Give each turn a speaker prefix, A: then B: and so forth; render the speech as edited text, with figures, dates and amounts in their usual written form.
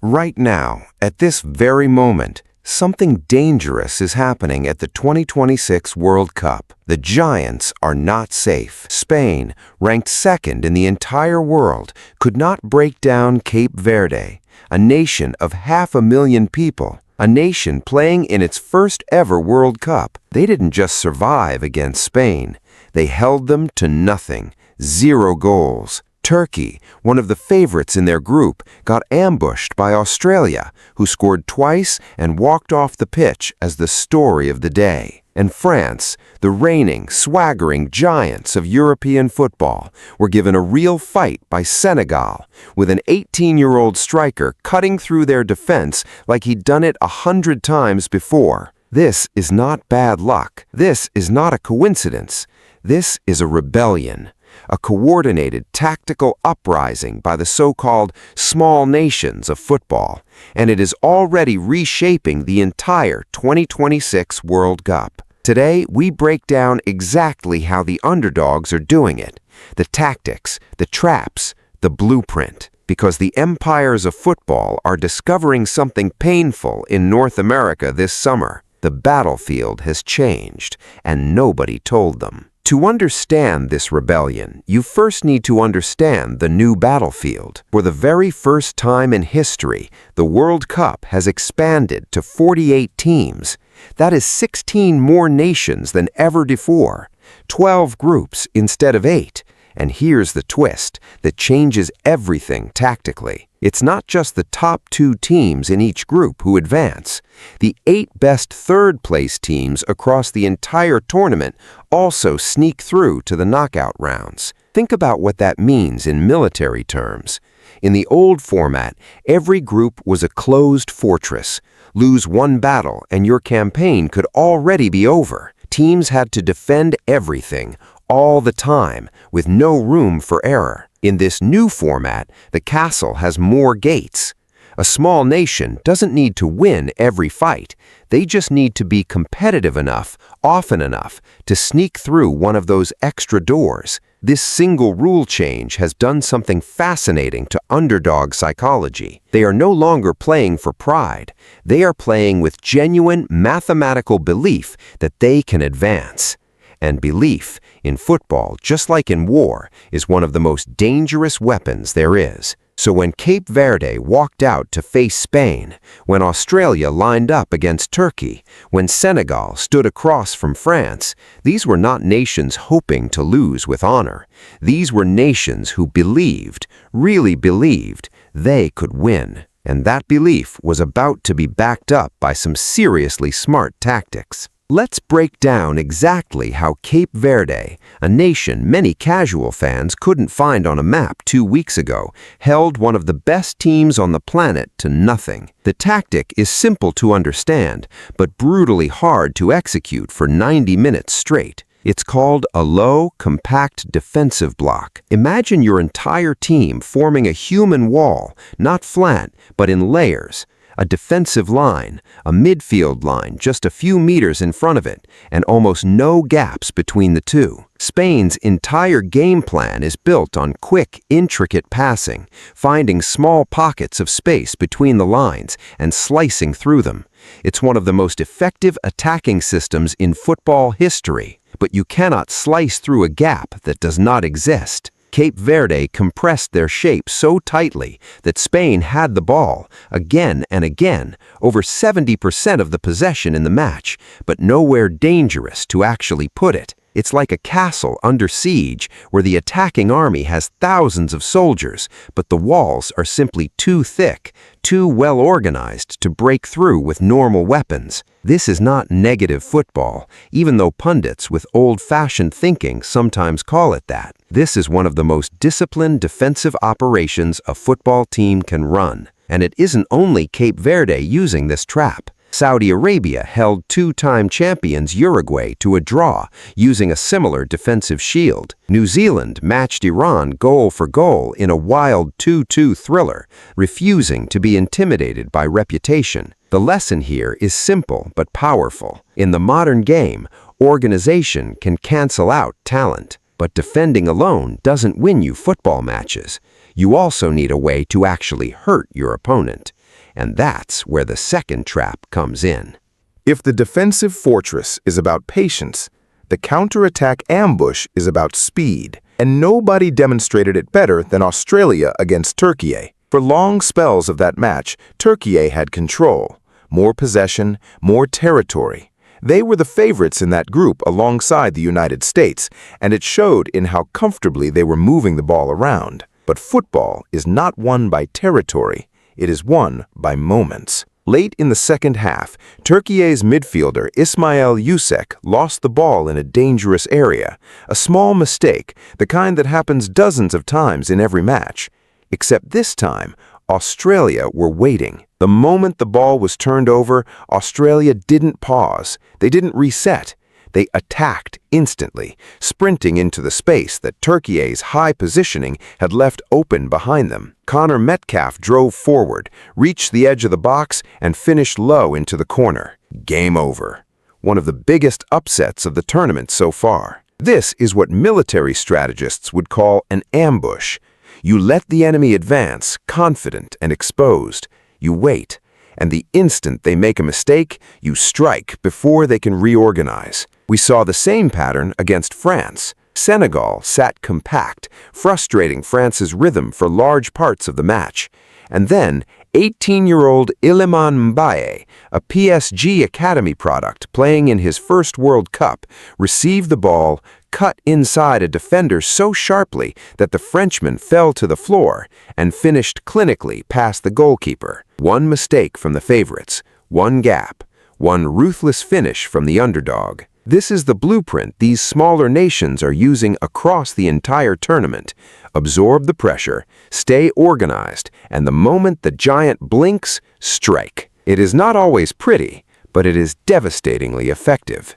A: Right now, at this very moment, something dangerous is happening at the 2026 World Cup. The Giants are not safe. Spain, ranked second in the entire world, could not break down Cape Verde, a nation of 500,000 people, a nation playing in its first ever World Cup. They didn't just survive against Spain. They held them to nothing. 0 goals. Turkey, one of the favorites in their group, got ambushed by Australia, who scored twice and walked off the pitch as the story of the day. And France, the reigning, swaggering giants of European football, were given a real fight by Senegal, with an 18-year-old striker cutting through their defense like he'd done it 100 times before. This is not bad luck. This is not a coincidence. This is a rebellion. A coordinated tactical uprising by the so-called small nations of football, and it is already reshaping the entire 2026 World Cup. Today, we break down exactly how the underdogs are doing it, the tactics, the traps, the blueprint, because the empires of football are discovering something painful in North America this summer. The battlefield has changed, and nobody told them. To understand this rebellion, you first need to understand the new battlefield. For the very first time in history, the World Cup has expanded to 48 teams. That is 16 more nations than ever before, 12 groups instead of 8. And here's the twist that changes everything tactically. It's not just the top 2 teams in each group who advance. The 8 best third-place teams across the entire tournament also sneak through to the knockout rounds. Think about what that means in military terms. In the old format, every group was a closed fortress. Lose one battle and your campaign could already be over. Teams had to defend everything, all the time, with no room for error. In this new format, the castle has more gates. A small nation doesn't need to win every fight. They just need to be competitive enough, often enough, to sneak through one of those extra doors. This single rule change has done something fascinating to underdog psychology. They are no longer playing for pride. They are playing with genuine mathematical belief that they can advance. And belief, in football, just like in war, is one of the most dangerous weapons there is. So when Cape Verde walked out to face Spain, when Australia lined up against Turkey, when Senegal stood across from France, these were not nations hoping to lose with honor. These were nations who believed, really believed, they could win. And that belief was about to be backed up by some seriously smart tactics. Let's break down exactly how Cape Verde, a nation many casual fans couldn't find on a map 2 weeks ago, held one of the best teams on the planet to nothing. The tactic is simple to understand, but brutally hard to execute for 90 minutes straight. It's called a low, compact defensive block. Imagine your entire team forming a human wall, not flat, but in layers. A defensive line, a midfield line just a few meters in front of it, and almost no gaps between the two. Spain's entire game plan is built on quick, intricate passing, finding small pockets of space between the lines and slicing through them. It's one of the most effective attacking systems in football history, but you cannot slice through a gap that does not exist. Cape Verde compressed their shape so tightly that Spain had the ball, again and again, over 70% of the possession in the match, but nowhere dangerous to actually put it. It's like a castle under siege where the attacking army has thousands of soldiers, but the walls are simply too thick, too well organized to break through with normal weapons. This is not negative football, even though pundits with old-fashioned thinking sometimes call it that. This is one of the most disciplined defensive operations a football team can run. And it isn't only Cape Verde using this trap. Saudi Arabia held 2-time champions Uruguay to a draw using a similar defensive shield. New Zealand matched Iran goal for goal in a wild 2-2 thriller, refusing to be intimidated by reputation. The lesson here is simple but powerful. In the modern game, organization can cancel out talent. But defending alone doesn't win you football matches. You also need a way to actually hurt your opponent. And that's where the second trap comes in.
B: If the defensive fortress is about patience, the counterattack ambush is about speed. And nobody demonstrated it better than Australia against Turkey. For long spells of that match, Turkey had control, more possession, more territory. They were the favorites in that group alongside the United States, and it showed in how comfortably they were moving the ball around. But football is not won by territory, it is won by moments. Late in the second half, Turkey's midfielder Ismail Yusek lost the ball in a dangerous area, a small mistake, the kind that happens dozens of times in every match. Except this time, Australia were waiting. The moment the ball was turned over, Australia didn't pause. They didn't reset. They attacked instantly, sprinting into the space that Turkey's high positioning had left open behind them. Connor Metcalf drove forward, reached the edge of the box, and finished low into the corner. Game over. One of the biggest upsets of the tournament so far. This is what military strategists would call an ambush. You let the enemy advance, confident and exposed. You wait, and the instant they make a mistake, you strike before they can reorganize. We saw the same pattern against France. Senegal sat compact, frustrating France's rhythm for large parts of the match. And then, 18-year-old Iliman Mbaye, a PSG Academy product playing in his first World Cup, received the ball, cut inside a defender so sharply that the Frenchman fell to the floor and finished clinically past the goalkeeper. One mistake from the favorites, one gap, one ruthless finish from the underdog. This is the blueprint these smaller nations are using across the entire tournament. Absorb the pressure, stay organized, and the moment the giant blinks, strike. It is not always pretty, but it is devastatingly effective.